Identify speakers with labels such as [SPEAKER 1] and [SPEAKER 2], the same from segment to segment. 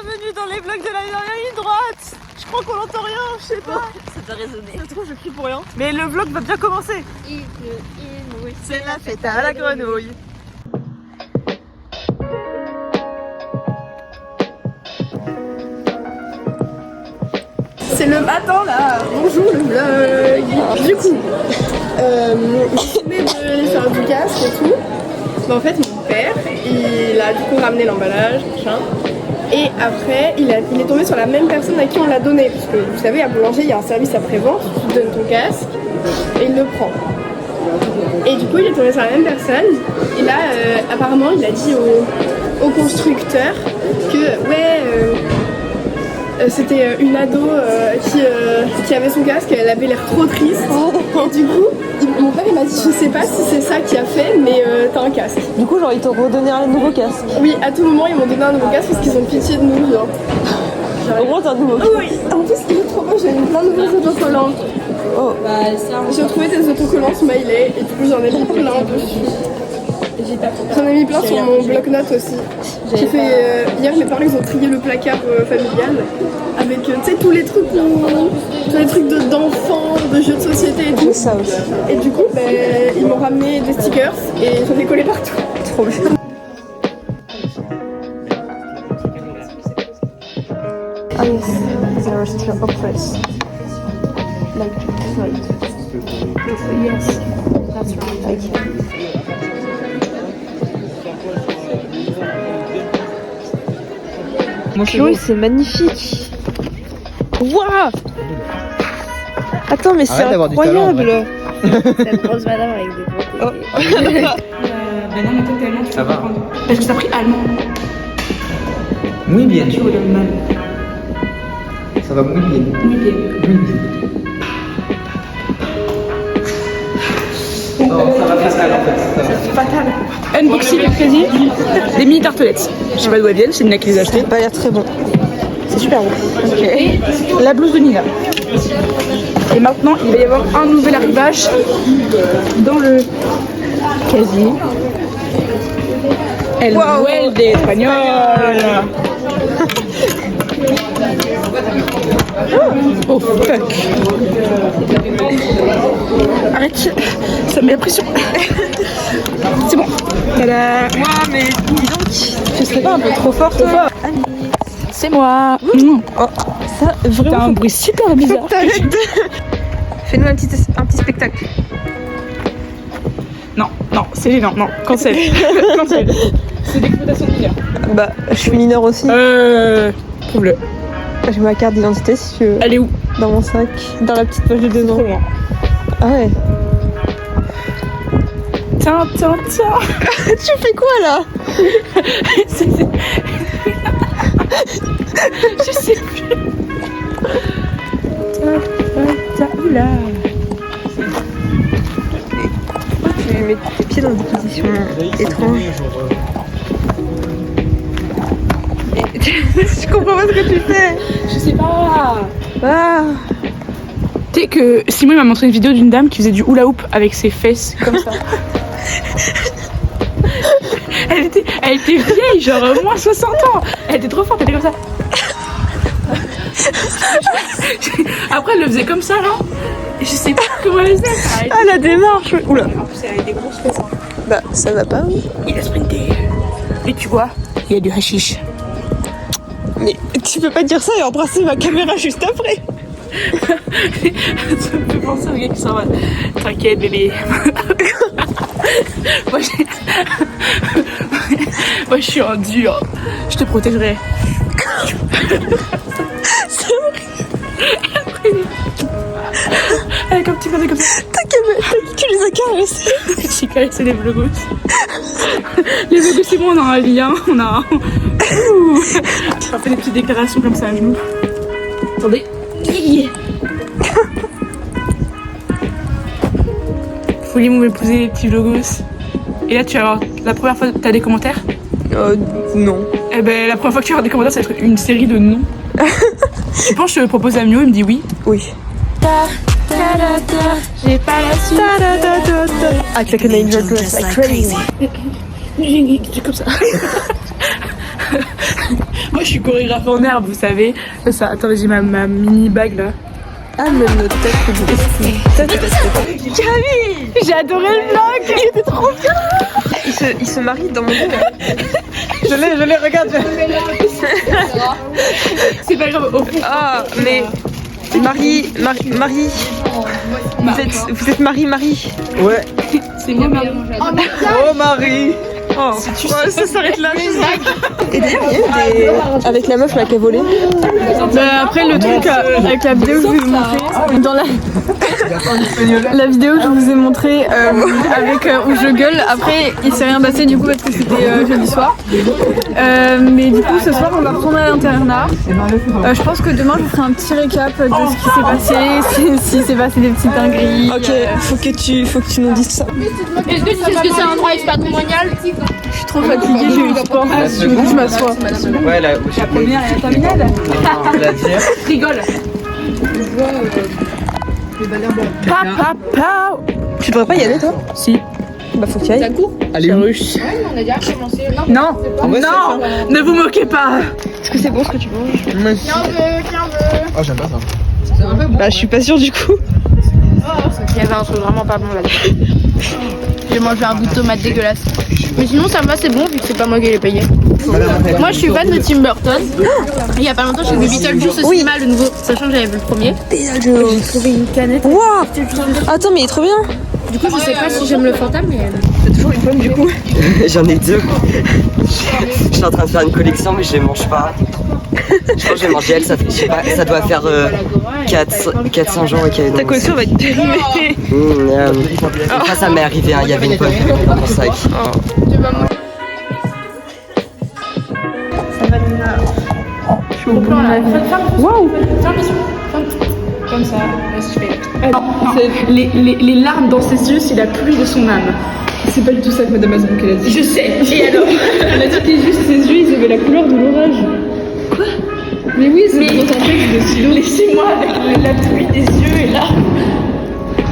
[SPEAKER 1] Bienvenue dans les vlogs de la ligne droite. Je crois qu'on n'entend rien, je sais pas.
[SPEAKER 2] Ça doit résonner.
[SPEAKER 1] Ça se trouve, je crie pour rien. Mais le vlog va bien commencer. C'est la fête à la grenouille. C'est le matin là. Bonjour le vlog. Du coup, je venais de les faire du casque et tout. Mais en fait, mon père, il a du coup ramené l'emballage, machin. Et après, il est tombé sur la même personne à qui on l'a donné. Parce que vous savez, à Boulanger, il y a un service après-vente. Tu donnes ton casque et il le prend. Et du coup, il est tombé sur la même personne. Et là, apparemment, il a dit au constructeur que, ouais, c'était une ado qui avait son casque, elle avait l'air trop triste. Du coup, mon père il m'a dit je sais pas si c'est ça qui a fait, mais t'as un casque.
[SPEAKER 2] Du coup, genre, ils t'ont redonné un nouveau casque.
[SPEAKER 1] Oui, à tout moment ils m'ont donné un nouveau casque parce qu'ils ont pitié de nous. Genre.
[SPEAKER 2] Au moins, t'as un nouveau casque.
[SPEAKER 1] Oui, en plus, il est trop beau, j'ai mis plein de nouveaux autocollants.
[SPEAKER 2] Oh,
[SPEAKER 1] J'ai trouvé des autocollants smiley et du coup j'en ai mis plein dessus. J'en ai mis plein sur mon bloc-notes aussi. J'ai fait hier, mes parents ils ont trié le placard familial avec tu sais tous les trucs d'enfants, de jeux de société et tout.
[SPEAKER 2] ça aussi.
[SPEAKER 1] Et du coup ils m'ont ramené des stickers et j'en ai collé partout.
[SPEAKER 2] Trop bien. Ah yes, there are still oppressed. Like, right. Yes, that's right. Okay. Chloé, c'est magnifique. Waouh! Attends, mais c'est incroyable.
[SPEAKER 3] Cette grosse madame avec des gros tétés.
[SPEAKER 4] Ben non, mais toi, t'es allemand, tu
[SPEAKER 5] Ça
[SPEAKER 4] peux
[SPEAKER 5] va.
[SPEAKER 4] comprendre. Parce que t'as pris allemand.
[SPEAKER 5] Muy bien.
[SPEAKER 4] Tu regardes mal.
[SPEAKER 5] Ça va muy bien.
[SPEAKER 4] Oui, bien.
[SPEAKER 5] Muy bien. Non, ça va fatal en fait. Ça va.
[SPEAKER 4] Fatal. Unboxing quasi. Des mini tartelettes. Je sais pas d'où elles viennent, c'est Nina qui les a achetées.
[SPEAKER 2] Ça a l'air très bon.
[SPEAKER 4] C'est super bon. Et la blouse de Nina. Et maintenant, il va y avoir un nouvel arrivage dans le casier. El Vuelde espagnol. Oh fuck. Arrête, ça me met la pression. C'est bon. Tada.
[SPEAKER 2] Waouh, mais dis donc, tu serais pas un peu trop forte toi?
[SPEAKER 4] C'est moi.
[SPEAKER 2] Oh, ça,
[SPEAKER 4] T'as
[SPEAKER 2] vraiment.
[SPEAKER 4] un bruit super bizarre.
[SPEAKER 2] Fais-nous un petit spectacle.
[SPEAKER 4] Non, non, c'est gênant. Non, cancel. Cancel. C'est l'exploitation de mineurs.
[SPEAKER 2] Bah, je suis mineure aussi.
[SPEAKER 4] Prouve-le.
[SPEAKER 2] J'ai ma carte d'identité si tu veux.
[SPEAKER 4] Elle est où?
[SPEAKER 2] Dans mon sac, dans la petite poche de devant.
[SPEAKER 4] Trop loin.
[SPEAKER 2] Ah ouais.
[SPEAKER 4] Tiens.
[SPEAKER 2] Tu fais quoi là?
[SPEAKER 4] Je sais plus. Oula.
[SPEAKER 2] Tu mets tes pieds dans des positions étranges. Je comprends pas ce que tu fais.
[SPEAKER 4] Je sais pas.
[SPEAKER 2] Ah.
[SPEAKER 4] Tu sais que Simon il m'a montré une vidéo d'une dame qui faisait du hula hoop avec ses fesses comme ça. Elle était vieille, genre moins 60 ans. Elle était trop forte, elle était comme ça. Après elle le faisait comme ça là. Et je sais pas comment elle faisait.
[SPEAKER 2] Ah la démarche. Oula.
[SPEAKER 4] En plus elle avait des grosses fesses.
[SPEAKER 2] Bah ça va pas oui.
[SPEAKER 4] Il a sprinté. Et tu vois, il y a du hashish.
[SPEAKER 2] Mais tu peux pas dire ça et embrasser ma caméra juste après.
[SPEAKER 4] Ça me fait penser au gars qui s'en va. T'inquiète bébé. Moi je suis en dur. Je te protégerai.
[SPEAKER 2] C'est horrible.
[SPEAKER 4] Avec un petit côté comme ça.
[SPEAKER 2] Tu les as caressés.
[SPEAKER 4] J'ai caressé les vlogos. Les vlogos c'est bon, on a un lien. On a on fait des petites déclarations comme ça à genoux. Attendez. Folie mon épouser les petits vlogos. Et là tu vas avoir la première fois t'as des commentaires.
[SPEAKER 2] Non.
[SPEAKER 4] Eh ben la première fois que tu vas avoir des commentaires ça va être une série de noms. Tu penses que je propose à Mio, il me dit oui.
[SPEAKER 2] Oui.
[SPEAKER 4] J'ai pas la suite.
[SPEAKER 2] Act like an angel dressed like crazy.
[SPEAKER 4] C'est comme ça. Moi, je suis chorégraphe en herbe, vous savez. Ça, attends, j'ai ma mini bague là.
[SPEAKER 2] Ah, même notre tête, Camille,
[SPEAKER 4] J'ai adoré le vlog.
[SPEAKER 2] il était trop bien. Il se marie dans mon dos.
[SPEAKER 4] Je l'ai, regarde. C'est pas grave. Au fond.
[SPEAKER 2] Ah, mais Marie. Vous êtes Marie.
[SPEAKER 5] Ouais.
[SPEAKER 4] C'est moi, Marie.
[SPEAKER 5] Oh Marie.
[SPEAKER 2] Oh, ça s'arrête là. Et d'ailleurs, il y a eu des... avec la meuf là qui a volé.
[SPEAKER 1] Après le truc avec la vidéo que je vous ai montrée, dans la vidéo que je vous ai montrée avec où je gueule, après il s'est rien passé du coup parce que c'était jeudi soir. Mais du coup ce soir on va retourner à l'internat. Je pense que demain je ferai un petit récap de ce qui s'est passé, s'il s'est passé des petites dingueries.
[SPEAKER 2] Ok, faut que tu nous dises ça.
[SPEAKER 3] Est-ce que tu sais ce que c'est un droit patrimonial?
[SPEAKER 1] Je suis trop fatiguée, j'ai eu du sport, je m'assois.
[SPEAKER 5] Ouais, la
[SPEAKER 4] Première et la terminale.
[SPEAKER 5] la tiers.
[SPEAKER 4] Rigole.
[SPEAKER 2] Tu devrais pas y aller toi?
[SPEAKER 4] Si.
[SPEAKER 2] Bah faut que tu y ailles.
[SPEAKER 5] Allez,
[SPEAKER 3] On a déjà commencé.
[SPEAKER 4] Non, non, ne vous moquez pas.
[SPEAKER 2] Est-ce que c'est bon ce que tu manges?
[SPEAKER 3] Qui en veut?
[SPEAKER 5] Oh, j'aime pas ça.
[SPEAKER 2] Bah je suis pas sûre du coup.
[SPEAKER 3] Il y avait un truc vraiment pas bon là-dedans. J'ai mangé un bout de tomate dégueulasse. Mais sinon ça va, c'est bon vu que c'est pas moi qui l'ai payé. Moi je suis fan de Tim Burton. Il y a pas longtemps j'ai vu Beetlejuice au cinéma, le nouveau, sachant que j'avais vu le premier. J'ai trouvé une canette.
[SPEAKER 2] Waouh! Attends, mais il est trop bien.
[SPEAKER 3] Du coup je sais pas si j'aime le fantôme mais...
[SPEAKER 2] T'as toujours une pomme du coup?
[SPEAKER 6] J'en ai deux. Je suis en train de faire une collection mais je les mange pas. Je pense que je vais manger elle, ça fait, je sais pas, ça doit faire 400 jours qu'elle est dans
[SPEAKER 2] Ta
[SPEAKER 6] mon
[SPEAKER 2] caution va être périmée.
[SPEAKER 6] Ça, ça m'est arrivé, hein, il y avait une pomme dans mon sac.
[SPEAKER 4] Waouh. Comme ça. Les larmes dans ses yeux, c'est la pluie de son âme. C'est pas du tout ça que Madame Asbrook elle a dit. Je sais. Et alors? Elle a dit que juste ses yeux, ils avaient la couleur de l'orage. Quoi? Mais oui, c'est dans un texte de Silo. Laissez-moi avec la pluie des yeux et là.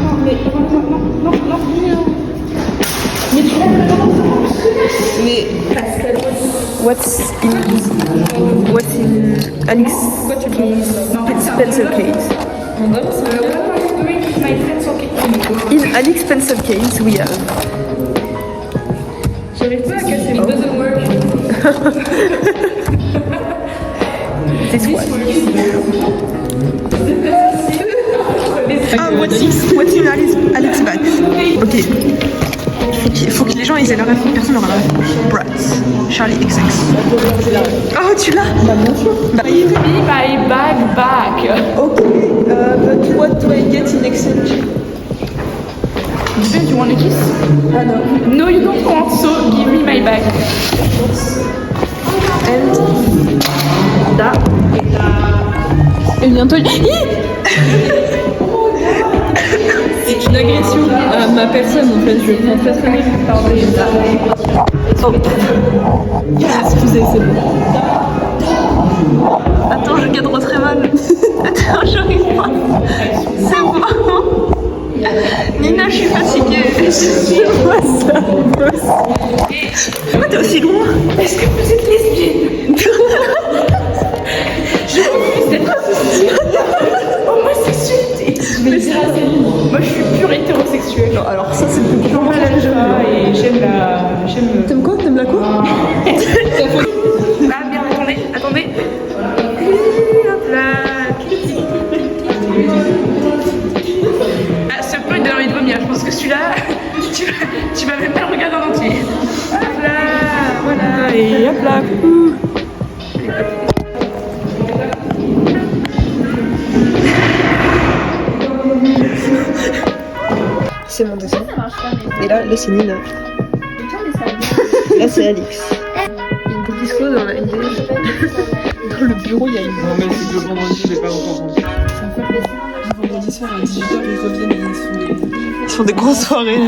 [SPEAKER 4] Non, mais non. Mais tu l'as.
[SPEAKER 2] Mais what's in Alex pencil case? In Alex pencil case we have.
[SPEAKER 4] J'arrive pas à casser les doesn't work.
[SPEAKER 2] This one. Ah, what's in Alex bag? Ok. Faut que les gens ils aient leur info, personne n'aura leur info. Bratz, Charlie XX. Oh, tu l'as? Bah, bien sûr.
[SPEAKER 4] Give me my bag back.
[SPEAKER 2] Ok, but what do I get in exchange?
[SPEAKER 4] Do you want a kiss?
[SPEAKER 2] Ah non.
[SPEAKER 4] No, you don't want, so give me my bag.
[SPEAKER 2] And that.
[SPEAKER 1] Et bientôt
[SPEAKER 4] C'est une agression à ma personne en fait, je le prends très très mal. Excusez, c'est bon.
[SPEAKER 2] Attends, je cadre très mal. Attends, j'arrive pas. C'est bon. Nina, je suis fatiguée. Je vois ça. Pourquoi t'es aussi loin?
[SPEAKER 4] Est-ce que vous êtes lesbienne? Je refuse d'être homosexualité. Mais ça, moi je suis pure hétérosexuelle.
[SPEAKER 2] Non, alors ça c'est le plus
[SPEAKER 4] J'en ai la joie et j'aime
[SPEAKER 2] T'aimes quoi? T'aimes la quoi?
[SPEAKER 4] Ah bien, attendez. Hop là. Ah, ce peu donne envie de vomir. Je pense que celui-là, tu vas même pas le regarder en entier. Hop là, voilà, et hop là, coucou.
[SPEAKER 2] C'est mon dessin. Et là c'est Nina. Là c'est Alix. Il y a une petite disco dans le bureau, il y a une...
[SPEAKER 5] Non, mais c'est que le vendredi, je l'ai pas encore rendu.
[SPEAKER 2] Vendredi soir à 18h, ils reviennent et ils font des grosses soirées.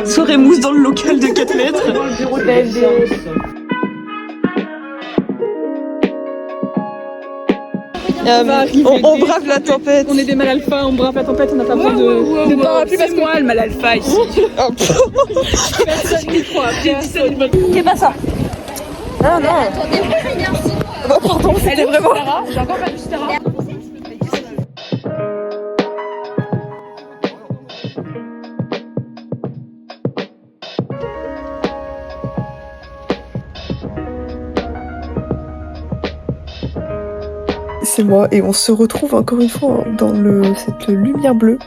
[SPEAKER 2] Soirée mousse dans le local de 4 mètres.
[SPEAKER 4] Dans le bureau de la FD.
[SPEAKER 2] On brave la tempête.
[SPEAKER 4] On est des mal alpha, on brave la tempête, on n'a pas besoin de parapluie parce qu'on a le mal alpha ici. Personne n'y croit, personne.
[SPEAKER 2] C'est pas ça. Non. pardon, c'était vraiment...
[SPEAKER 4] J'ai encore pas du Stara.
[SPEAKER 2] C'est moi et on se retrouve encore une fois dans cette lumière bleue.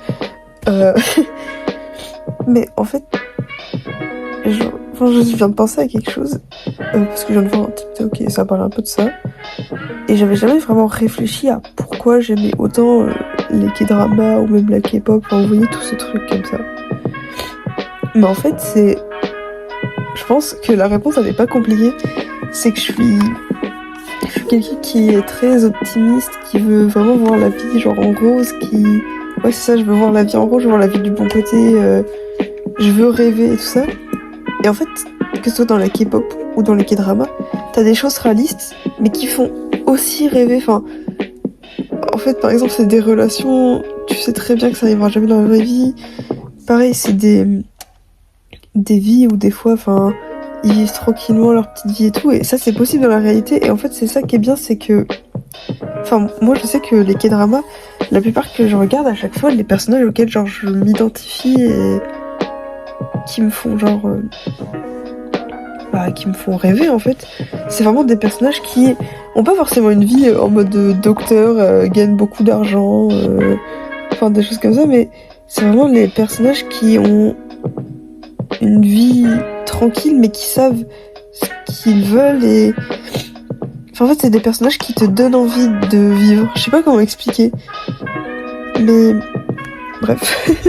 [SPEAKER 2] Mais en fait, je viens de penser à quelque chose parce que je viens de voir un TikTok et ça parle un peu de ça. Et j'avais jamais vraiment réfléchi à pourquoi j'aimais autant les K-dramas ou même la K-pop, enfin, vous voyez tous ces trucs comme ça. Mais en fait, je pense que la réponse elle n'est pas compliquée. C'est que je suis quelqu'un qui est très optimiste, qui veut vraiment voir la vie genre en rose, ouais c'est ça, je veux voir la vie en rose, je veux voir la vie du bon côté, je veux rêver et tout ça. Et en fait, que ce soit dans la K-pop ou dans les K-dramas, t'as des choses réalistes, mais qui font aussi rêver, enfin... En fait, par exemple, c'est des relations, tu sais très bien que ça n'arrivera jamais dans la vraie vie. Pareil, c'est des vies où des fois, enfin... ils vivent tranquillement leur petite vie et tout, et ça c'est possible dans la réalité. Et en fait c'est ça qui est bien, c'est que enfin moi je sais que les K-dramas, la plupart que je regarde à chaque fois, les personnages auxquels genre je m'identifie et qui me font genre qui me font rêver en fait, c'est vraiment des personnages qui ont pas forcément une vie en mode docteur, gagnent beaucoup d'argent, enfin des choses comme ça, mais c'est vraiment les personnages qui ont une vie tranquille mais qui savent ce qu'ils veulent. Et enfin, en fait c'est des personnages qui te donnent envie de vivre, je sais pas comment expliquer, mais bref.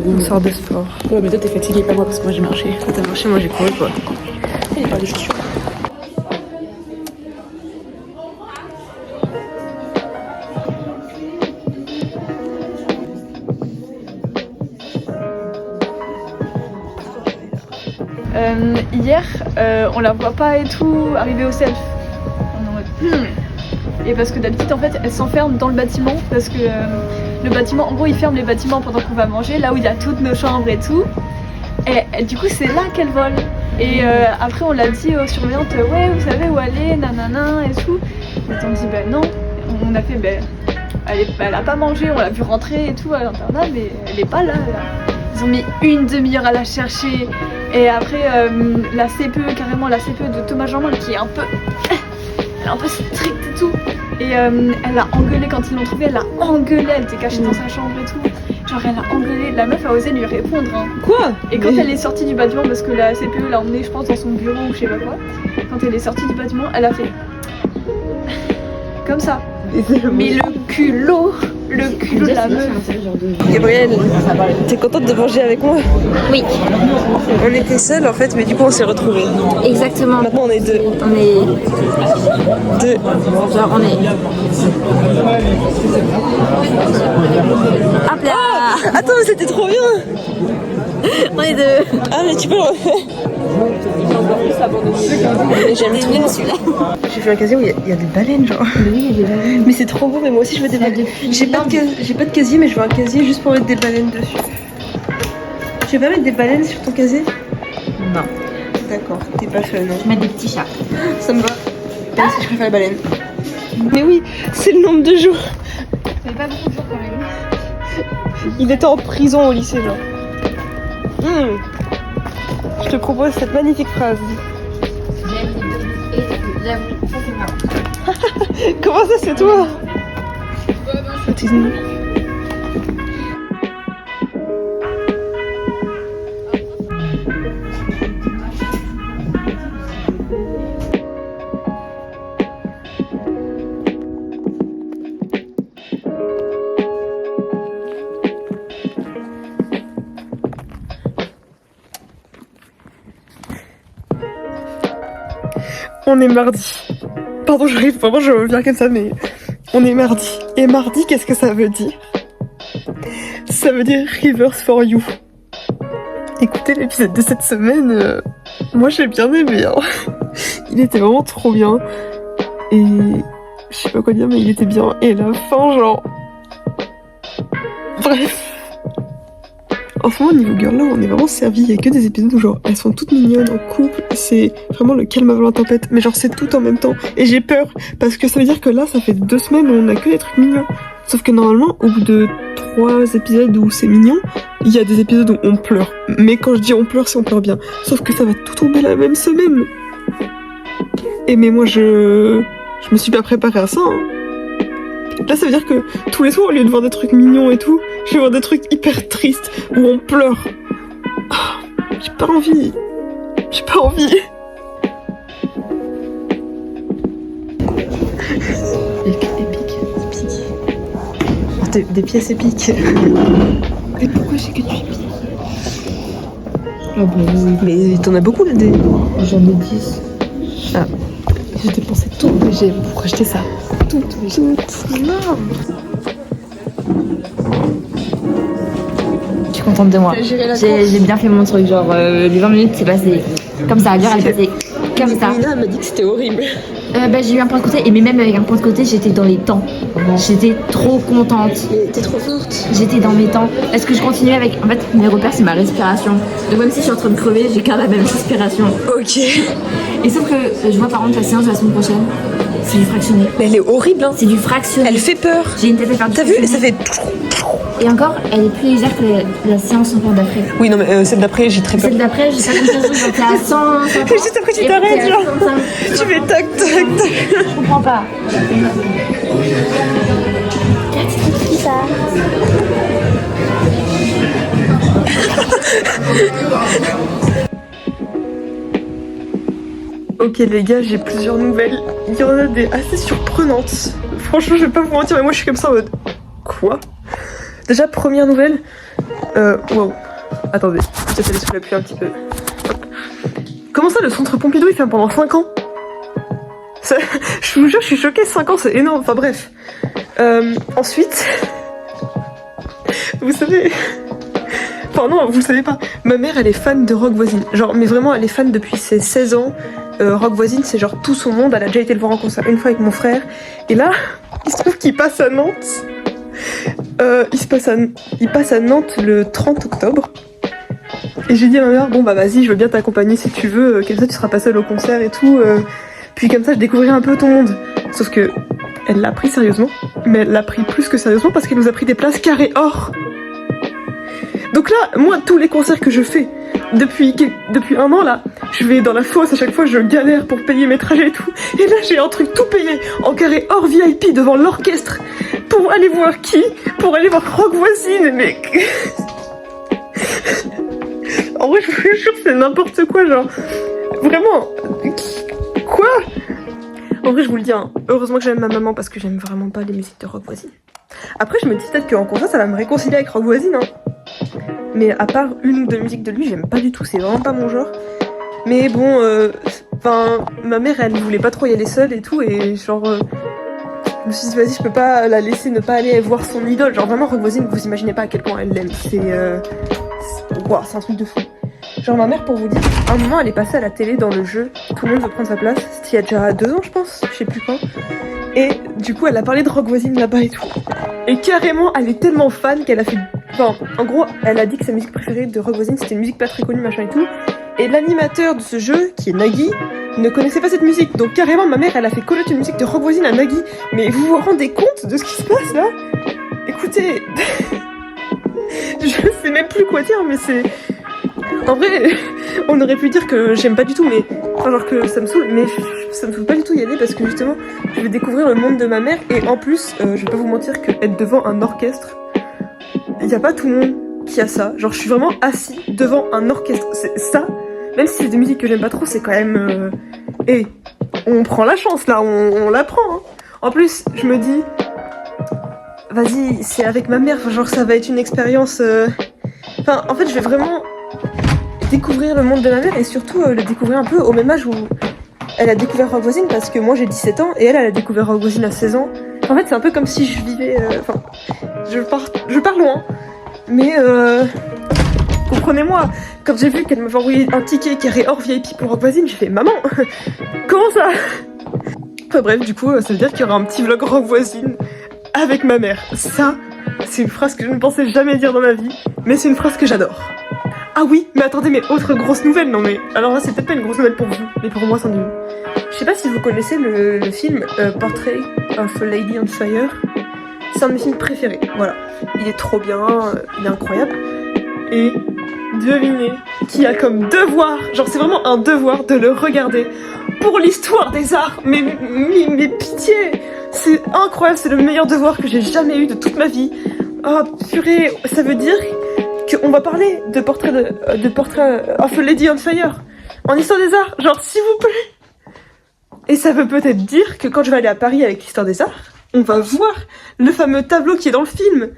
[SPEAKER 2] On sort de sport.
[SPEAKER 4] Ouais, mais toi t'es fatiguée, pas moi, parce que moi j'ai marché.
[SPEAKER 2] Toi t'as marché, moi j'ai couru quoi.
[SPEAKER 4] Il n'y a pas de chaussures. Hier, on la voit pas et tout arriver au self. On est en mode, Et parce que d'habitude en fait elle s'enferme dans le bâtiment parce que le bâtiment, en gros il ferme les bâtiments pendant qu'on va manger, là où il y a toutes nos chambres et tout. Et du coup c'est là qu'elle vole. Et après on l'a dit aux surveillantes, ouais vous savez où elle est, nanana et tout. Et on dit ben non, on a fait elle a pas mangé, on l'a vu rentrer et tout à l'internat mais elle est pas là. Ils ont mis une demi-heure à la chercher. Et après la CPE, carrément la CPE de Thomas Jeanmin qui est un peu stricte et tout. Et elle a engueulé quand ils l'ont trouvée, elle a engueulé, elle était cachée dans sa chambre et tout. Genre elle a engueulé, la meuf a osé lui répondre. Hein.
[SPEAKER 2] Quoi?
[SPEAKER 4] Et quand elle est sortie du bâtiment, parce que la CPE l'a emmenée je pense dans son bureau ou je sais pas quoi, quand elle est sortie du bâtiment, elle a fait comme ça. Mais le culot de la meuf.
[SPEAKER 2] Gabrielle, t'es contente de manger avec moi?
[SPEAKER 3] Oui,
[SPEAKER 2] On était seuls en fait, mais du coup on s'est retrouvés.
[SPEAKER 3] exactement.
[SPEAKER 2] Maintenant on est deux.
[SPEAKER 3] On est.
[SPEAKER 2] Deux.
[SPEAKER 3] Genre on est. Hop là.
[SPEAKER 2] Attends, mais c'était trop bien.
[SPEAKER 3] On est deux.
[SPEAKER 2] Ah mais tu peux le refaire. J'aime trop celui-là. J'ai fait un casier où il y a des baleines genre. Oui, il y a des baleines. Mais c'est trop beau, mais moi aussi je veux des baleines. J'ai pas de casier, mais je veux un casier juste pour mettre des baleines dessus. Tu veux pas mettre des baleines sur ton casier?
[SPEAKER 3] Non.
[SPEAKER 2] D'accord, t'es pas fun, non?
[SPEAKER 3] Je mets des petits chats.
[SPEAKER 2] Ça me va. Même si je préfère les baleines. Mais oui, c'est le nombre de jours.
[SPEAKER 4] C'est pas beaucoup de jours quand même.
[SPEAKER 2] Il était en prison au lycée, genre. Je te propose cette magnifique phrase. Comment ça, c'est toi? On est mardi. Pardon, j'arrive, vraiment je reviens comme ça, mais on est mardi. Et mardi, qu'est-ce que ça veut dire? Ça veut dire Rivers for You. Écoutez l'épisode de cette semaine, moi j'ai bien aimé, hein. Il était vraiment trop bien. Et je sais pas quoi dire, mais il était bien. Et la fin, genre... Bref. En ce moment, au niveau girl, là, on est vraiment servi. Il y a que des épisodes où genre elles sont toutes mignonnes en couple. C'est vraiment le calme avant la tempête. Mais genre c'est tout en même temps. Et j'ai peur parce que ça veut dire que là, ça fait 2 semaines où on a que des trucs mignons. Sauf que normalement, au bout de 3 épisodes où c'est mignon, il y a des épisodes où on pleure. Mais quand je dis on pleure, c'est on pleure bien. Sauf que ça va tout tomber la même semaine. Et mais moi, je me suis pas préparée à ça. Hein. Là, ça veut dire que tous les soirs, au lieu de voir des trucs mignons et tout, je vais voir des trucs hyper tristes où on pleure. Oh, j'ai pas envie. J'ai pas envie. Des pièces épiques. Et pourquoi j'ai que du épique?
[SPEAKER 4] Ah bon, oui.
[SPEAKER 2] Mais t'en as beaucoup là des...
[SPEAKER 4] J'en ai 10.
[SPEAKER 2] Ah. J'ai dépensé tout le budget pour acheter ça. Tout. Non.
[SPEAKER 7] Je suis contente de moi. J'ai bien fait mon truc, genre les 20 minutes c'est passé comme ça, l'heure elle est passée comme ça.
[SPEAKER 2] Nina m'a dit que c'était horrible.
[SPEAKER 7] J'ai eu un point de côté, mais même avec un point de côté j'étais dans les temps. J'étais trop contente.
[SPEAKER 2] T'es trop forte.
[SPEAKER 7] J'étais dans mes temps. Est-ce que je continue avec... En fait mes repères c'est ma respiration. Donc même si je suis en train de crever, j'ai quand même la même respiration.
[SPEAKER 2] Ok.
[SPEAKER 7] Et sauf que je vois par contre la séance de la semaine prochaine. C'est du fractionné.
[SPEAKER 2] Mais elle est horrible, hein.
[SPEAKER 7] C'est du fractionné.
[SPEAKER 2] Elle fait peur.
[SPEAKER 7] J'ai une tête à faire du
[SPEAKER 2] T'as vu?
[SPEAKER 7] fractionné.
[SPEAKER 2] Ça fait...
[SPEAKER 7] Et encore, elle est plus légère que la séance encore d'après.
[SPEAKER 2] Oui, non, mais celle d'après, j'ai très peur.
[SPEAKER 7] Celle d'après, j'ai pas l'impression que t'es à 100.
[SPEAKER 2] Juste après, tu t'arrêtes, genre. Tu fais tac.
[SPEAKER 7] Je comprends pas.
[SPEAKER 2] Ok les gars, j'ai plusieurs nouvelles. Il y en a des assez surprenantes. Franchement, je vais pas vous mentir, mais moi je suis comme ça en mode... Quoi? Déjà, première nouvelle... Wow. Attendez, peut-être aller sous la pluie un petit peu. Hop. Comment ça, le centre Pompidou, il ferme pendant 5 ans? Ça, je vous jure, je suis choquée, 5 ans, c'est énorme. Enfin bref. Ensuite... Vous savez... Enfin non, vous le savez pas. Ma mère, elle est fan de Rock Voisine. Genre, mais vraiment, elle est fan depuis ses 16 ans. Rock Voisine, c'est genre tout son monde. Elle a déjà été le voir en concert une fois avec mon frère. Et là, il se trouve qu'il passe à Nantes. Il passe à Nantes le 30 octobre. Et j'ai dit à ma mère, bon bah vas-y, je veux bien t'accompagner si tu veux. Comme ça, tu seras pas seule au concert et tout. Puis comme ça, je découvrirai un peu ton monde. Sauf que elle l'a pris sérieusement. Mais elle l'a pris plus que sérieusement parce qu'elle nous a pris des places carré or. Donc là, moi, tous les concerts que je fais depuis 1 an, là, je vais dans la fosse, à chaque fois, je galère pour payer mes trajets et tout. Et là, j'ai un truc tout payé, en carré hors VIP, devant l'orchestre. Pour aller voir qui? Pour aller voir Rock Voisine, mais... En vrai, je vous jure, c'est n'importe quoi, genre... Vraiment... Quoi? En vrai, je vous le dis, hein, heureusement que j'aime ma maman, parce que j'aime vraiment pas les musiques de Rock Voisine. Après, je me dis peut-être qu'en concert, ça va me réconcilier avec Rock Voisine, hein. Mais à part 1 ou 2 musiques de lui, j'aime pas du tout, c'est vraiment pas mon genre. Mais bon, ma mère, elle voulait pas trop y aller seule et tout, et genre, je me suis dit, vas-y, je peux pas la laisser ne pas aller voir son idole. Genre vraiment, Rock Voisine, vous imaginez pas à quel point elle l'aime. C'est un truc de fou. Genre ma mère, pour vous dire, à un moment, elle est passée à la télé dans le jeu, tout le monde veut prendre sa place. C'était il y a déjà 2 ans, je pense, je sais plus quand. Et du coup, elle a parlé de Rock Voisine là-bas et tout. Et carrément, elle est tellement fan qu'elle a fait... Enfin, en gros, elle a dit que sa musique préférée de Rock Voisine, c'était une musique pas très connue, machin et tout. Et l'animateur de ce jeu, qui est Nagui, ne connaissait pas cette musique. Donc carrément, ma mère, elle a fait connaître une musique de Rock Voisine à Nagui. Mais vous vous rendez compte de ce qui se passe là? Écoutez... Je sais même plus quoi dire, mais c'est... En vrai, on aurait pu dire que j'aime pas du tout, mais... Enfin, genre que ça me saoule, mais ça me saoule pas du tout y aller parce que justement, je vais découvrir le monde de ma mère. Et en plus, je vais pas vous mentir que être devant un orchestre, il y a pas tout le monde qui a ça. Genre, je suis vraiment assis devant un orchestre. C'est ça, même si c'est des musiques que j'aime pas trop, c'est quand même... Et on prend la chance là, on la prend. Hein. En plus, je me dis... Vas-y, c'est avec ma mère, genre ça va être une expérience... Enfin, en fait, je vais vraiment découvrir le monde de ma mère et surtout le découvrir un peu au même âge où elle a découvert Rock Voisine, parce que moi j'ai 17 ans et elle a découvert Rock Voisine à 16 ans. En fait, c'est un peu comme si je vivais... Enfin, je pars loin, mais comprenez-moi. Quand j'ai vu qu'elle m'avait envoyé un ticket carré hors VIP pour Rock Voisine, j'ai fait maman, comment ça? Enfin bref, du coup, ça veut dire qu'il y aura un petit vlog Rock Voisine avec ma mère. Ça, c'est une phrase que je ne pensais jamais dire dans ma vie, mais c'est une phrase que j'adore. Ah oui, mais attendez, mais autre grosse nouvelle, non mais... Alors là, c'est peut-être pas une grosse nouvelle pour vous, mais pour moi, c'en est une. Je sais pas si vous connaissez le film Portrait of a Lady on Fire. C'est un de mes films préférés, voilà. Il est trop bien, il est incroyable. Et devinez qui a comme devoir, genre c'est vraiment un devoir de le regarder pour l'histoire des arts. Mais pitié, c'est incroyable, c'est le meilleur devoir que j'ai jamais eu de toute ma vie. Oh purée, ça veut dire qu'on va parler de Portrait of a Lady on Fire en histoire des arts, genre s'il vous plaît. Et ça veut peut-être dire que quand je vais aller à Paris avec l'histoire des arts, on va voir le fameux tableau qui est dans le film.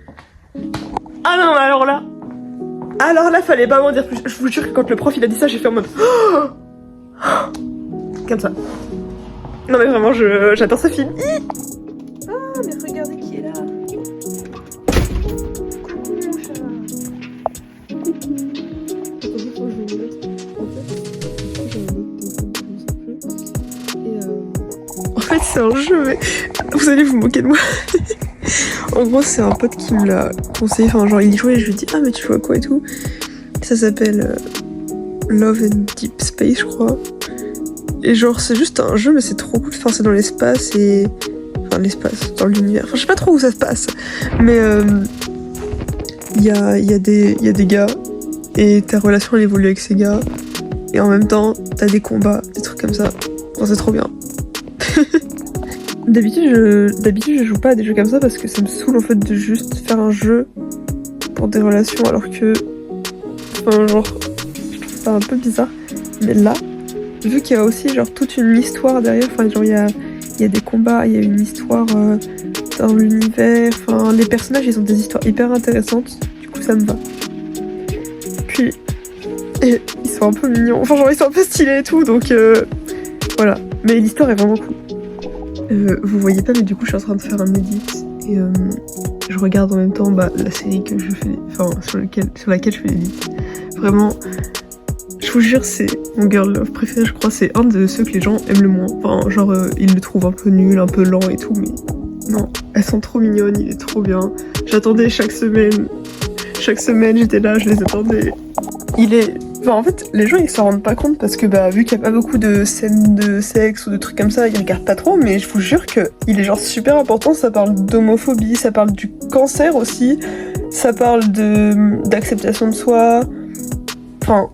[SPEAKER 2] Ah non, alors là, fallait pas m'en dire plus. Je vous jure que quand le prof il a dit ça, j'ai fait en mode comme ça. Non mais vraiment, j'adore ce film. Ah mais regardez qui est là. Coucou mon chat. En fait c'est un jeu, mais vous allez vous moquer de moi. En gros c'est un pote qui me l'a conseillé, enfin genre il y jouait et je lui dis ah mais tu joues à quoi et tout. Ça s'appelle Love and Deep Space je crois. Et genre c'est juste un jeu mais c'est trop cool, enfin c'est dans l'espace et... Enfin l'espace, dans l'univers, enfin je sais pas trop où ça se passe. Mais il y a des gars et ta relation elle évolue avec ces gars. Et en même temps t'as des combats, des trucs comme ça. Enfin c'est trop bien. D'habitude je joue pas à des jeux comme ça parce que ça me saoule en fait de juste faire un jeu pour des relations alors que... Enfin genre, je trouve ça un peu bizarre. Mais là, vu qu'il y a aussi genre toute une histoire derrière, enfin genre il y a des combats, il y a une histoire dans l'univers, enfin les personnages ils ont des histoires hyper intéressantes, du coup ça me va. Puis, et ils sont un peu mignons, enfin genre ils sont un peu stylés et tout, donc voilà. Mais l'histoire est vraiment cool. Vous voyez pas mais du coup je suis en train de faire un edit et je regarde en même temps la série que je fais, enfin sur laquelle je fais l'edit. Vraiment, je vous jure c'est mon girl love préféré, je crois, c'est un de ceux que les gens aiment le moins. Enfin genre ils le trouvent un peu nul, un peu lent et tout, mais non, elles sont trop mignonnes, il est trop bien. J'attendais chaque semaine j'étais là, je les attendais. Enfin, en fait, les gens ils s'en rendent pas compte parce que vu qu'il y a pas beaucoup de scènes de sexe ou de trucs comme ça, ils regardent pas trop, mais je vous jure que il est genre super important, ça parle d'homophobie, ça parle du cancer aussi, ça parle d'acceptation de soi, enfin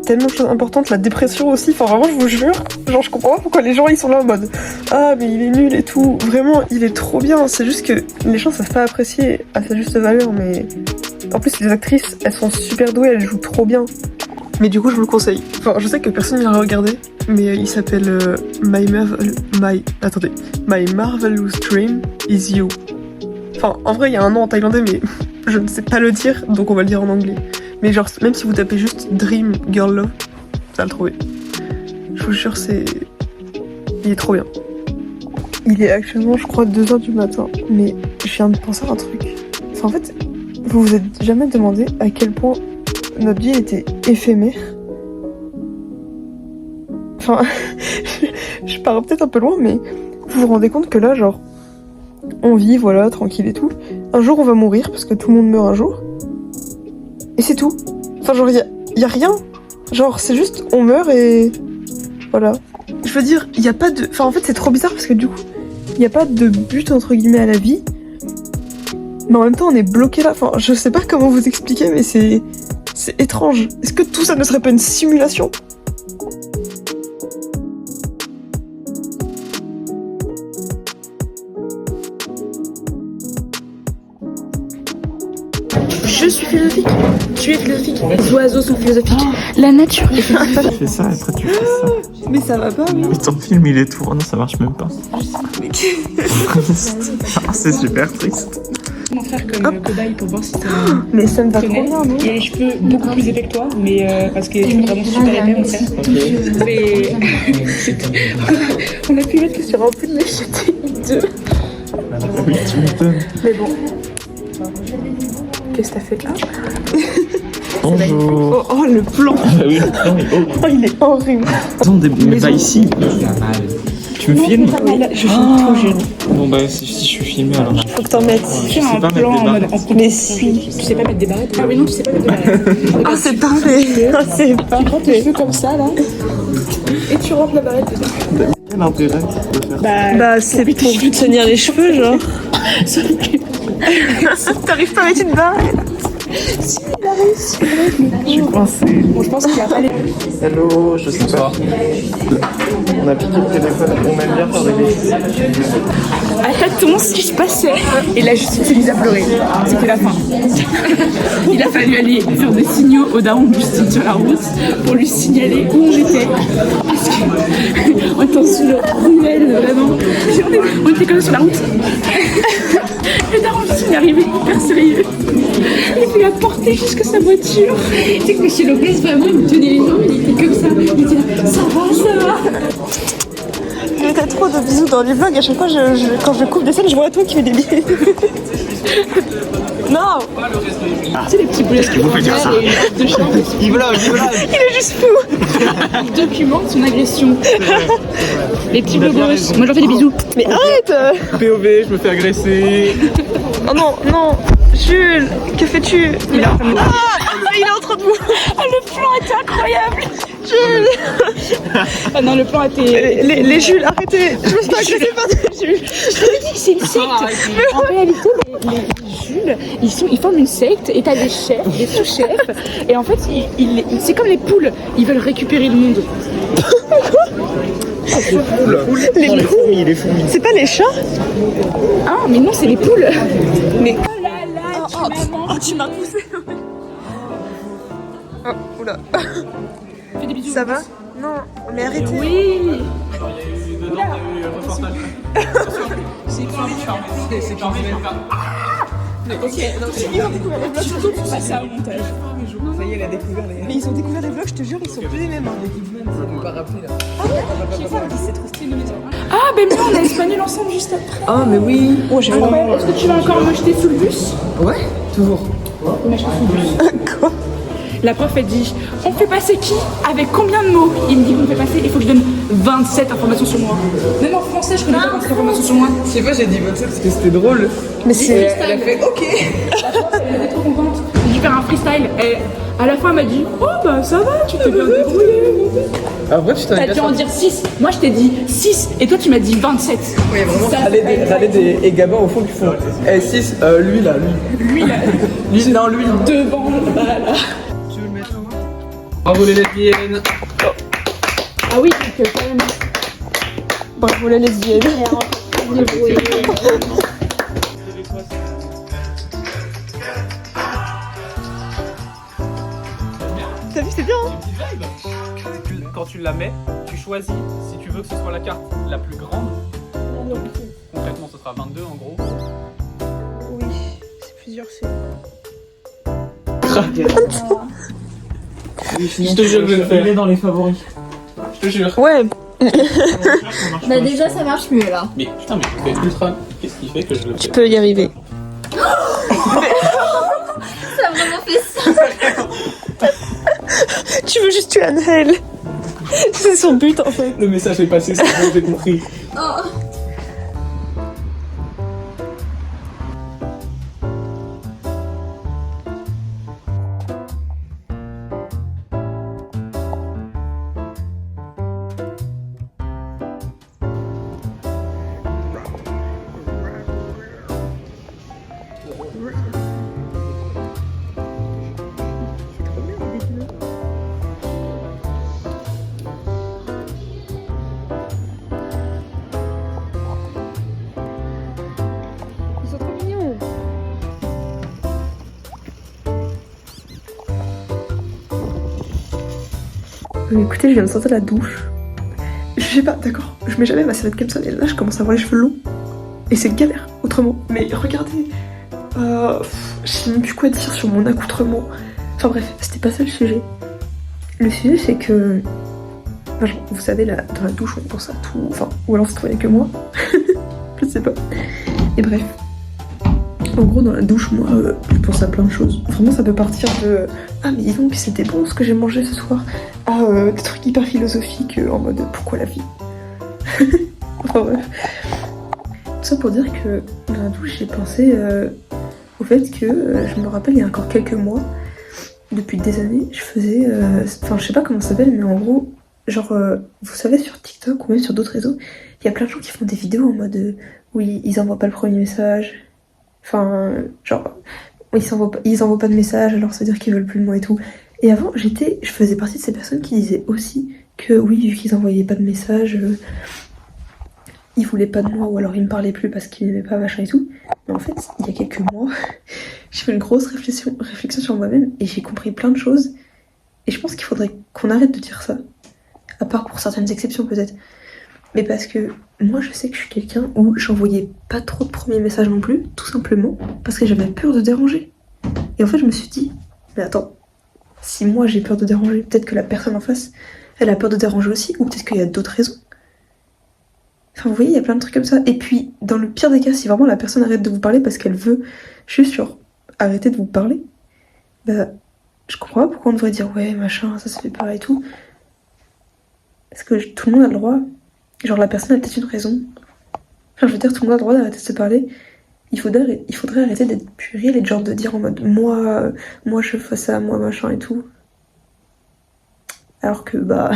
[SPEAKER 2] tellement de choses importantes, la dépression aussi, enfin vraiment je vous jure, genre je comprends pas pourquoi les gens ils sont là en mode ah mais il est nul et tout, vraiment il est trop bien, c'est juste que les gens savent pas apprécier à sa juste valeur, mais en plus les actrices elles sont super douées, elles jouent trop bien, mais du coup je vous le conseille. Enfin je sais que personne ne l'a regardé, mais il s'appelle My Marvelous Dream Is You. Enfin en vrai il y a un nom en thaïlandais mais je ne sais pas le dire donc on va le dire en anglais. Mais genre, même si vous tapez juste Dream Girl Love, ça va le trouver. Je vous jure, il est trop bien. Il est actuellement, je crois, 2h du matin. Mais je viens de penser à un truc. Enfin, en fait, vous vous êtes jamais demandé à quel point notre vie était éphémère? Enfin, je pars peut-être un peu loin, mais vous vous rendez compte que là, genre, on vit, voilà, tranquille et tout. Un jour, on va mourir, parce que tout le monde meurt un jour. Et c'est tout. Enfin genre y a rien. Genre c'est juste on meurt et voilà. Je veux dire, il y a pas de... Enfin en fait c'est trop bizarre parce que du coup, il y a pas de but entre guillemets à la vie. Mais en même temps on est bloqué là. Enfin je sais pas comment vous expliquer mais c'est étrange. Est-ce que tout ça ne serait pas une simulation ? Je suis philosophique, tu es philosophique, les oiseaux sont philosophiques, la nature est philosophique.
[SPEAKER 8] Tu fais ça, après tu fais ça.
[SPEAKER 2] Mais ça va pas, oui.
[SPEAKER 8] Mais ton film il est tout, non ça marche même pas. C'est super triste.
[SPEAKER 4] Comment faire comme cobaye pour voir si ça...
[SPEAKER 2] Mais ça me va trop bien, non ?
[SPEAKER 4] Il a les cheveux beaucoup plus épais que toi, mais parce que tu es vraiment super épais, mon frère. Mais...
[SPEAKER 2] On a pu mettre que sur un peu de mèche, j'étais hideux.
[SPEAKER 8] Oui, tu m'étonnes.
[SPEAKER 2] Mais bon. Qu'est-ce que t'as fait là ?
[SPEAKER 8] Bonjour.
[SPEAKER 2] Oh, le plan.
[SPEAKER 8] Ah oui, le plan est horrible.
[SPEAKER 2] Oh, il est horrible.
[SPEAKER 8] Mais pas ici. Tu me filmes?
[SPEAKER 2] Je suis trop jeune.
[SPEAKER 8] Bon bah si je suis filmé alors.
[SPEAKER 2] Faut que t'en mettes.
[SPEAKER 8] Je sais pas mettre des barrettes.
[SPEAKER 2] Mais si.
[SPEAKER 4] Tu sais pas mettre des barrettes? Ah oui, non, tu sais pas mettre des barrettes.
[SPEAKER 2] Ah, c'est parfait. Ah, c'est
[SPEAKER 4] Tu prends tes
[SPEAKER 2] parfait.
[SPEAKER 4] cheveux comme ça, là, et tu rentres la barrette dedans.
[SPEAKER 8] Quel intérêt de faire
[SPEAKER 2] Bah, c'est pour tenir les cheveux, genre. T'arrives pas à mettre une barrette?
[SPEAKER 8] Je suis coincé.
[SPEAKER 4] Bon, je pense qu'il y a pas les...
[SPEAKER 8] Hello, je sais pas. On a piqué le téléphone, on aime bien faire des bêtises.
[SPEAKER 4] À tâtons, ce qui se passait, et là, juste, il s'est mis à pleurer. C'était la fin. Il a fallu aller faire des signaux au daron Bustine sur la route pour lui signaler où on était. Parce qu'on était sur le ruelle, vraiment. On était comme sur la route. Le daron Bustine est arrivé hyper sérieux. Il voulait la porter jusqu'à sa voiture. Tu sais que monsieur Lopez, vraiment, il me tenait les mains, il était comme ça. Il était là, ça va, ça va.
[SPEAKER 2] Mais t'as trop de bisous dans les vlogs. À chaque fois, quand je coupe des scènes, je vois toi qui fais des bisous. Non.
[SPEAKER 4] Tu sais, les petits boulets qu'il
[SPEAKER 8] vous fait dire ça?
[SPEAKER 4] de chambre.
[SPEAKER 8] Il vlog, il vlog.
[SPEAKER 2] Il est juste fou.
[SPEAKER 4] Il documente son agression. Les petits blogos. Moi, j'en fais des bisous.
[SPEAKER 2] Mais arrête.
[SPEAKER 8] POV, je me fais agresser.
[SPEAKER 2] Oh non, non. Jules, que fais-tu? Il est en train de... il est en train de vous.
[SPEAKER 4] Ah, le plan était incroyable.
[SPEAKER 2] Jules.
[SPEAKER 4] Ah non, le plan était...
[SPEAKER 2] Les Jules, arrêtez. Je me suis pas agressée par des Jules.
[SPEAKER 4] Je te dis, c'est une secte. En réalité, les Jules, ils forment une secte et t'as des chefs, des sous-chefs. Et en fait, c'est comme les poules. Ils veulent récupérer le monde.
[SPEAKER 2] Les poules.
[SPEAKER 8] Les fourmis.
[SPEAKER 2] C'est pas les chats?
[SPEAKER 4] Ah, mais non, c'est les poules.
[SPEAKER 2] Mais...
[SPEAKER 4] Oh là là,
[SPEAKER 2] Oh, tu m'as poussé. Oh, oula.
[SPEAKER 4] fais des bisous.
[SPEAKER 2] Ça va? Non, mais arrêtez.
[SPEAKER 4] Oui. Surtout pour passer au montage.
[SPEAKER 5] Ça y est, elle a découvert les.
[SPEAKER 2] Mais ils ont découvert les vlogs, je te jure, ils sont plus les mêmes.
[SPEAKER 5] Je peux pas rappeler là.
[SPEAKER 4] Ah, ben nous, on a espagnol ensemble juste après.
[SPEAKER 5] Ah, mais oui.
[SPEAKER 2] Oh, j'ai
[SPEAKER 4] Incroyable. Est-ce que tu vas encore me jeter sous le bus?
[SPEAKER 5] Ouais, toujours.
[SPEAKER 4] Il m'a jeté sous le bus. Quoi? La prof, elle dit, on fait passer qui? Avec combien de mots? Il me dit qu'on fait passer, il faut que je donne 27 informations sur moi. Même en français, je connais pas 27 informations sur moi.
[SPEAKER 5] Je sais pas, j'ai dit 27 parce que c'était drôle.
[SPEAKER 2] Mais c'est...
[SPEAKER 5] Elle a fait OK.
[SPEAKER 4] Elle était trop contente. J'ai dû faire un freestyle. Et à la fin, elle m'a dit, oh bah ça va, tu t'es bien débrouillé.
[SPEAKER 5] Après, tu t'en
[SPEAKER 4] T'as dû en dire 6. Moi, je t'ai dit 6. Et toi, tu m'as dit 27.
[SPEAKER 5] Oui, vraiment, Khaled et Gabin au fond qui font. Eh, 6, lui là, lui.
[SPEAKER 4] Lui, là,
[SPEAKER 5] Lui, non, lui.
[SPEAKER 4] devant, là.
[SPEAKER 5] Bravo les lesbiennes.
[SPEAKER 4] Ah oui, donc quand même.
[SPEAKER 2] Bravo la lesbienne. T'as vu, c'est bien, hein?
[SPEAKER 9] Quand tu la mets, tu choisis si tu veux que ce soit la carte la plus grande. Concrètement, ce sera 22 en gros.
[SPEAKER 2] Oui, c'est plusieurs, c'est...
[SPEAKER 9] Je te jure, je vais le faire. Il est dans les favoris. Je te jure.
[SPEAKER 2] Ouais.
[SPEAKER 3] Bah déjà ça marche mieux là.
[SPEAKER 9] Mais putain, mais je fais ultra. Qu'est-ce qui fait que je le fais?
[SPEAKER 2] Tu peux y arriver.
[SPEAKER 3] Ça a vraiment fait ça.
[SPEAKER 2] Tu veux juste tuer Angel. C'est son but en fait.
[SPEAKER 9] Le message est passé, c'est bon, j'ai compris.
[SPEAKER 3] Oh.
[SPEAKER 2] Ils sont trop mignons. Écoutez, je viens de sortir de la douche. Je sais pas, d'accord, je mets jamais ma serviette comme ça, et là je commence à avoir les cheveux longs. Et c'est galère, autrement. Mais regardez, je sais même plus quoi dire sur mon accoutrement. Enfin bref, c'était pas ça le sujet. Le sujet c'est que... Enfin, genre, vous savez, là, dans la douche on pense à tout, enfin, ou alors c'est trop rien que moi. Je sais pas. Et bref, En gros, dans la douche, moi, je pense à plein de choses. Vraiment, ça peut partir de ah, mais dis donc, c'était bon ce que j'ai mangé ce soir. À des trucs hyper philosophiques en mode pourquoi la vie. Enfin bref. Tout ça pour dire que dans la douche, j'ai pensé au fait que je me rappelle, il y a encore quelques mois, depuis des années, je faisais. Enfin, je sais pas comment ça s'appelle, mais en gros, genre, vous savez, sur TikTok ou même sur d'autres réseaux, il y a plein de gens qui font des vidéos en mode oui, ils envoient pas le premier message. Enfin, genre, ils envoient pas de message, alors ça veut dire qu'ils veulent plus de moi et tout. Et avant, je faisais partie de ces personnes qui disaient aussi que oui, vu qu'ils envoyaient pas de message, ils voulaient pas de moi, ou alors ils me parlaient plus parce qu'ils m'aimaient pas, machin et tout. Mais en fait, il y a quelques mois, j'ai fait une grosse réflexion sur moi-même et j'ai compris plein de choses. Et je pense qu'il faudrait qu'on arrête de dire ça. À part pour certaines exceptions peut-être. Mais parce que moi je sais que je suis quelqu'un où j'envoyais pas trop de premiers messages non plus, tout simplement parce que j'avais peur de déranger. Et en fait je me suis dit, mais attends, si moi j'ai peur de déranger, peut-être que la personne en face, elle a peur de déranger aussi, ou peut-être qu'il y a d'autres raisons. Enfin vous voyez, il y a plein de trucs comme ça. Et puis dans le pire des cas, si vraiment la personne arrête de vous parler parce qu'elle veut juste genre arrêter de vous parler, bah je comprends pas pourquoi on devrait dire ouais machin, ça fait peur et tout. Parce que tout le monde a le droit. Genre la personne a peut-être une raison. Enfin je veux dire, tout le monde a le droit d'arrêter de se parler. Il faudrait arrêter d'être puéril et genre de dire en mode moi je fais ça, moi machin et tout. Alors que bah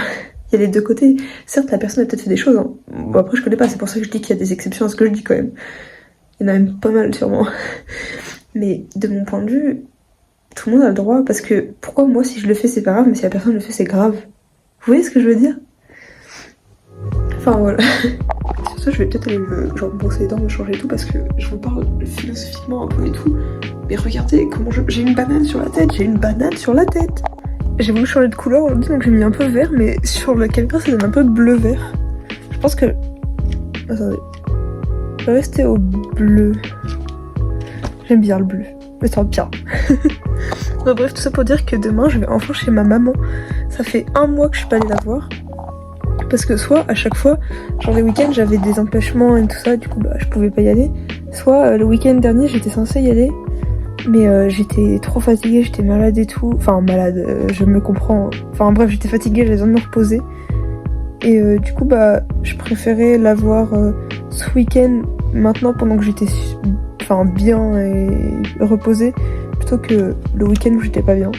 [SPEAKER 2] il y a les deux côtés. Certes la personne a peut-être fait des choses, hein. Bon après je connais pas, c'est pour ça que je dis qu'il y a des exceptions à ce que je dis quand même. Il y en a même pas mal sûrement. Mais de mon point de vue, tout le monde a le droit, parce que pourquoi moi si je le fais c'est pas grave, mais si la personne le fait c'est grave. Vous voyez ce que je veux dire? Enfin voilà. Sur ça je vais peut-être aller genre brosser les dents, me changer et tout, parce que je vous parle philosophiquement un peu et tout. Mais regardez comment j'ai une banane sur la tête, J'ai voulu changer de couleur aujourd'hui donc j'ai mis un peu vert, mais sur la caméra ça donne un peu bleu-vert. Je pense que... Attendez. Je vais rester au bleu. J'aime bien le bleu, mais ça bien. Bon, bref, tout ça pour dire que demain je vais enfin chez ma maman. Ça fait 1 mois que je suis pas allée la voir. Parce que soit à chaque fois, genre les week-ends j'avais des empêchements et tout ça, du coup bah je pouvais pas y aller. Soit le week-end dernier j'étais censée y aller, mais j'étais trop fatiguée, j'étais malade et tout. Enfin malade, je me comprends. Enfin bref, j'étais fatiguée, j'avais besoin de me reposer. Et du coup bah je préférais la voir ce week-end maintenant pendant que j'étais bien et reposée, plutôt que le week-end où j'étais pas bien.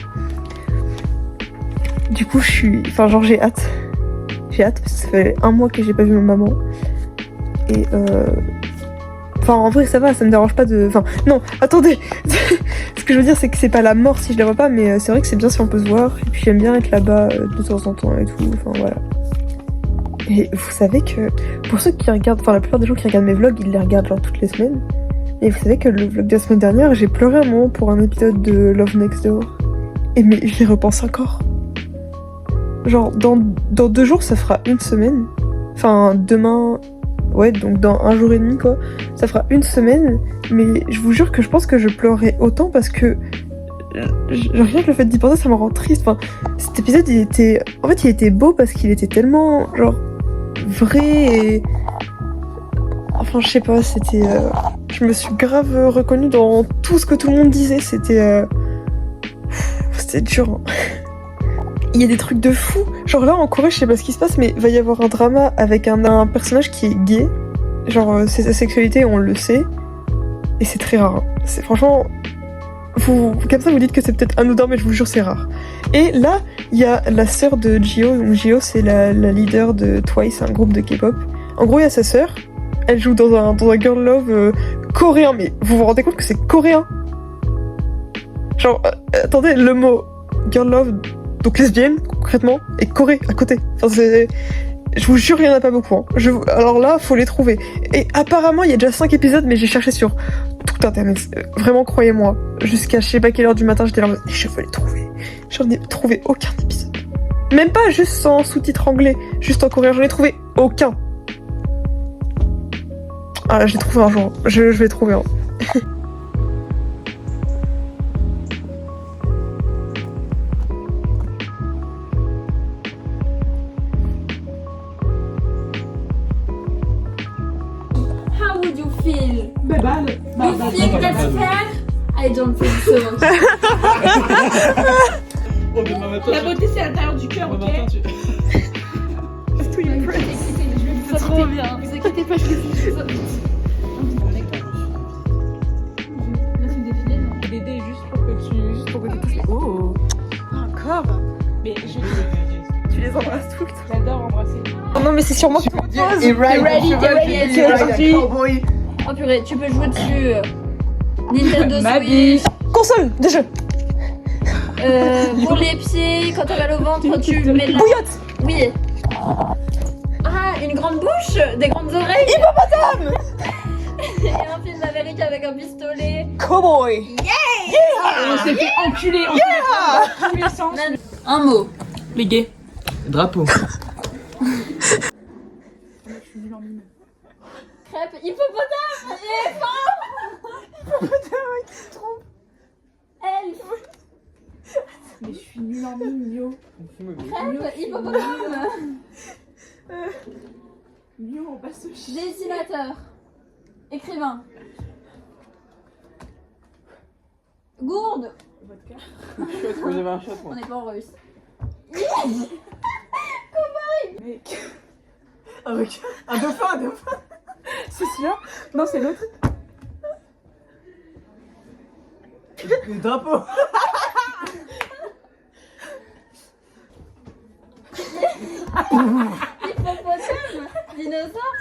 [SPEAKER 2] Du coup j'ai hâte. J'ai hâte parce que ça fait 1 mois que j'ai pas vu ma maman. Et en vrai ça va, ça me dérange pas de... non, attendez. Ce que je veux dire c'est que c'est pas la mort si je la vois pas, mais c'est vrai que c'est bien si on peut se voir. Et puis j'aime bien être là-bas de temps en temps et tout, voilà. Et vous savez que pour ceux qui regardent, la plupart des gens qui regardent mes vlogs, ils les regardent genre toutes les semaines. Et vous savez que le vlog de la semaine dernière, j'ai pleuré un moment pour un épisode de Love Next Door. Et mais je les repense encore. Genre dans 2 jours ça fera 1 semaine. Enfin demain, ouais donc dans 1 jour et demi quoi. Ça fera 1 semaine. Mais je vous jure que je pense que je pleurerai autant parce que rien que le fait d'y penser ça me rend triste. Enfin cet épisode il était beau parce qu'il était tellement genre vrai et... Enfin je sais pas, c'était... Je me suis grave reconnue dans tout ce que tout le monde disait, c'était dur. Hein. Il y a des trucs de fou. Genre là en Corée, je sais pas ce qui se passe, mais il va y avoir un drama avec un personnage qui est gay. Genre c'est sa sexualité, on le sait. Et c'est très rare. C'est franchement... comme ça vous dites que c'est peut-être anodin, mais je vous jure c'est rare. Et là, il y a la sœur de Jihyo. Donc Jihyo c'est la leader de Twice, un groupe de K-pop. En gros il y a sa sœur. Elle joue dans un girl love coréen, mais vous vous rendez compte que c'est coréen? Genre, attendez, le mot girl love, donc lesbienne, concrètement, et Corée, à côté. Enfin, c'est... Je vous jure, il y en a pas beaucoup. Hein. Alors là, faut les trouver. Et apparemment, il y a déjà 5 épisodes, mais j'ai cherché sur tout internet. Vraiment, croyez-moi. Jusqu'à je sais pas quelle heure du matin, j'étais là en mode, je veux les trouver. J'en ai trouvé aucun épisode. Même pas juste sans sous-titres anglais, juste en coréen, j'en ai trouvé aucun. Ah, j'ai trouvé un jour. Je vais trouver un.
[SPEAKER 10] How would you feel?
[SPEAKER 4] Bad.
[SPEAKER 10] You
[SPEAKER 7] think that's fair? I don't think so.
[SPEAKER 9] Oh, demain matin,
[SPEAKER 4] La beauté, c'est à l'intérieur du cœur,
[SPEAKER 9] demain
[SPEAKER 4] ok?
[SPEAKER 9] matin, tu...
[SPEAKER 3] C'est trop bien. Vous inquiétez pas, je vais
[SPEAKER 4] Dédé, juste pour que tu touches.
[SPEAKER 2] Oh, encore.
[SPEAKER 4] Mais
[SPEAKER 2] Tu les embrasses tout le temps.
[SPEAKER 4] j'adore embrasser.
[SPEAKER 2] Oh non, mais c'est sûrement que tu poses.
[SPEAKER 1] T'es ready.
[SPEAKER 7] Oh purée, tu peux jouer dessus. Nintendo
[SPEAKER 4] Ma
[SPEAKER 7] Switch.
[SPEAKER 2] Console de jeu.
[SPEAKER 7] Pour les pieds, quand t'as mal au ventre, tu mets la...
[SPEAKER 2] Bouillotte.
[SPEAKER 7] Oui. Ah, une grande bouche, des grandes oreilles. Hippopotame. Et un film d'Amérique avec un pistolet.
[SPEAKER 2] Cowboy.
[SPEAKER 4] On s'est fait enculer, on s'est fait prendre dans tous les sens.
[SPEAKER 7] Un mot.
[SPEAKER 4] Les gays.
[SPEAKER 5] Drapeau.
[SPEAKER 7] Crêpe, hippopotame. Éléphant. Hippopotame qui se trompe. Elfe.
[SPEAKER 4] Mais je suis nulle en mime, yo.
[SPEAKER 7] Crêpe, hippopotame.
[SPEAKER 4] Yo, on passe au chien.
[SPEAKER 7] Dessinateur. Écrivain. Gourde.
[SPEAKER 5] Chouette, moi j'avais un chat, moi.
[SPEAKER 7] On n'est pas en russe.
[SPEAKER 4] Mec. Avec un dauphin, C'est celui-là? Non, c'est l'autre.
[SPEAKER 5] Le drapeau.
[SPEAKER 7] Hippopotame. Dinosaure.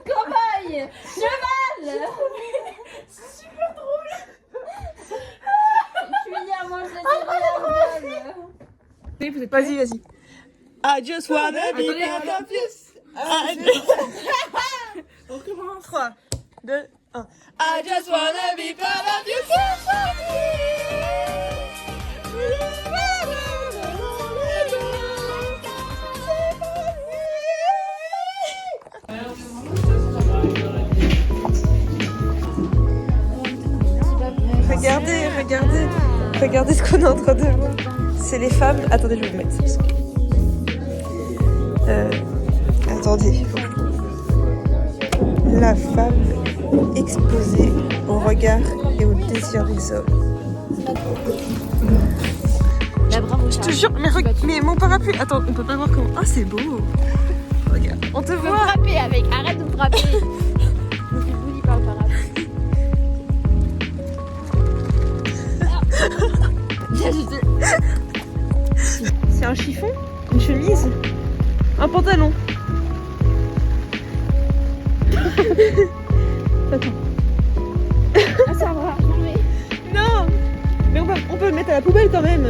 [SPEAKER 7] Cobaye. Cheval. C'est super drôle. Cuillère mange des céréales.
[SPEAKER 2] Vas-y, vas-y. I just wanna be part of you. On recommence. 3, 2, 1. I just wanna be part of your Regardez ce qu'on est en train de voir. C'est les femmes. Attendez, je vais vous mettre ça. Attendez. La femme exposée au regard et au désir des hommes. Je te jure, mais mon parapluie. Attends, on peut pas voir comment. Ah, c'est beau. Regarde, on te voit.
[SPEAKER 3] frapper avec. Arrête de me frapper. Je me fais bully par le parapluie.
[SPEAKER 2] C'est un chiffon, une chemise, un pantalon. Attends.
[SPEAKER 3] Ah, ça va, non mais.
[SPEAKER 2] Non, mais on peut le mettre à la poubelle quand même.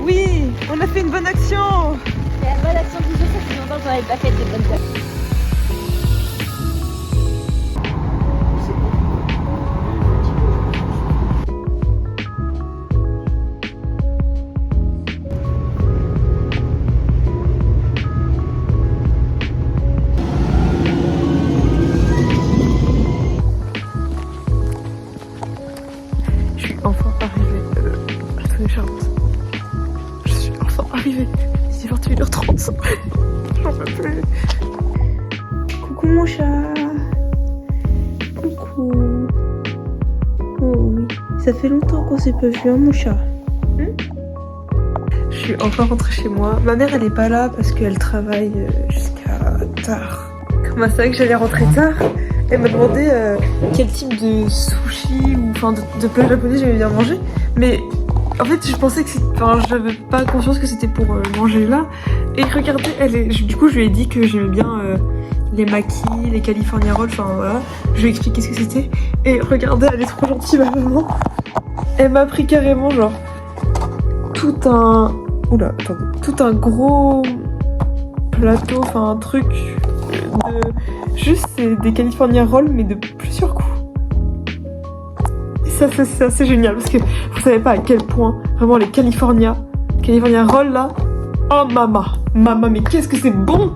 [SPEAKER 2] Oui, on a fait une bonne action.
[SPEAKER 7] La bonne action du jeu, ça fait longtemps qu'on n'avait pas fait des bonnes actions.
[SPEAKER 2] Je suis enfin arrivée à Tony-Charente. Je suis enfin arrivée. Il est 21h30. J'en peux plus. Coucou mon chat. Coucou. Oh oui. Ça fait longtemps qu'on s'est pas vu, hein, mon chat. Je suis enfin rentrée chez moi. Ma mère, elle est pas là parce qu'elle travaille jusqu'à tard. Comment ça que j'allais rentrer tard? Elle m'a demandé quel type de sushi ou enfin de plat japonais j'aimais bien manger. Mais en fait, je pensais que j'avais pas conscience que c'était pour manger là. Et regardez, du coup, je lui ai dit que j'aimais bien les makis, les California rolls, enfin voilà. Je lui ai expliqué ce que c'était. Et regardez, elle est trop gentille, ma maman. Elle m'a pris carrément, genre, tout un gros plateau, enfin un truc juste c'est des California rolls, mais de plusieurs coups. Et ça, c'est assez génial parce que vous savez pas à quel point vraiment les California rolls là. Oh mama, mais qu'est-ce que c'est bon!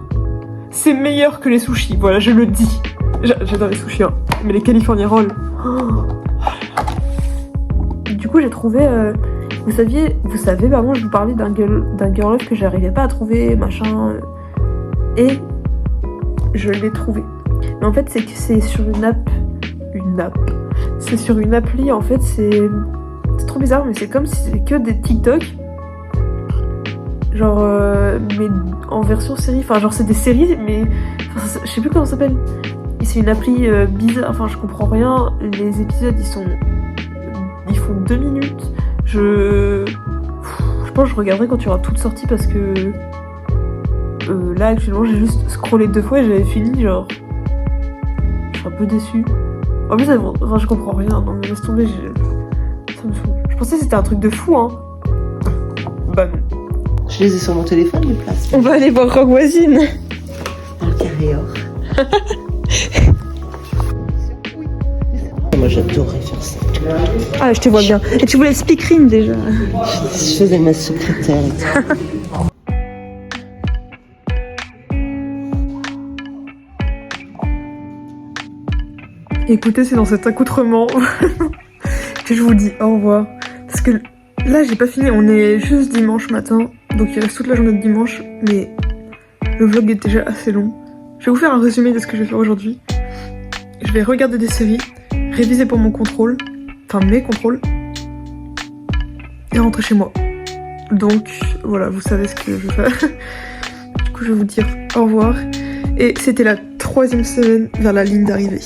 [SPEAKER 2] C'est meilleur que les sushis, voilà, je le dis. J'adore les sushis, hein, mais les California rolls. Oh. Du coup, j'ai trouvé Vous savez, pardon, je vous parlais d'un girl love que j'arrivais pas à trouver, machin. Et je l'ai trouvé. Mais en fait, c'est que c'est sur une app. C'est sur une appli, en fait, c'est trop bizarre, mais c'est comme si c'était que des TikTok. Genre, mais en version série. Enfin, genre, c'est des séries, mais. Enfin, je sais plus comment ça s'appelle. Et c'est une appli bizarre. Enfin, je comprends rien. Les épisodes, ils font 2 minutes. Je pense que je regarderai quand tu auras toutes sorties parce que. Là, actuellement, j'ai juste scrollé 2 fois et j'avais fini, genre. Je suis un peu déçue. En plus, enfin, je comprends rien. Non, mais laisse tomber, ça me fout. Je pensais que c'était un truc de fou, hein. Bah non.
[SPEAKER 6] Je les ai sur mon téléphone, les places.
[SPEAKER 2] On va aller voir Rogue Voisine.
[SPEAKER 6] Dans le carré or. Moi, j'adorerais faire ça.
[SPEAKER 2] Ah, je te vois bien. Et tu voulais le speakerine déjà.
[SPEAKER 6] Je faisais ma secrétaire et tout.
[SPEAKER 2] Écoutez, c'est dans cet accoutrement que je vous dis au revoir. Parce que là, j'ai pas fini. On est juste dimanche matin. Donc il reste toute la journée de dimanche. Mais le vlog est déjà assez long. Je vais vous faire un résumé de ce que je vais faire aujourd'hui. Je vais regarder des séries, réviser pour mon contrôle. Enfin, mes contrôles. Et rentrer chez moi. Donc, voilà, vous savez ce que je vais faire. Du coup, je vais vous dire au revoir. Et c'était la 3e semaine vers la ligne d'arrivée.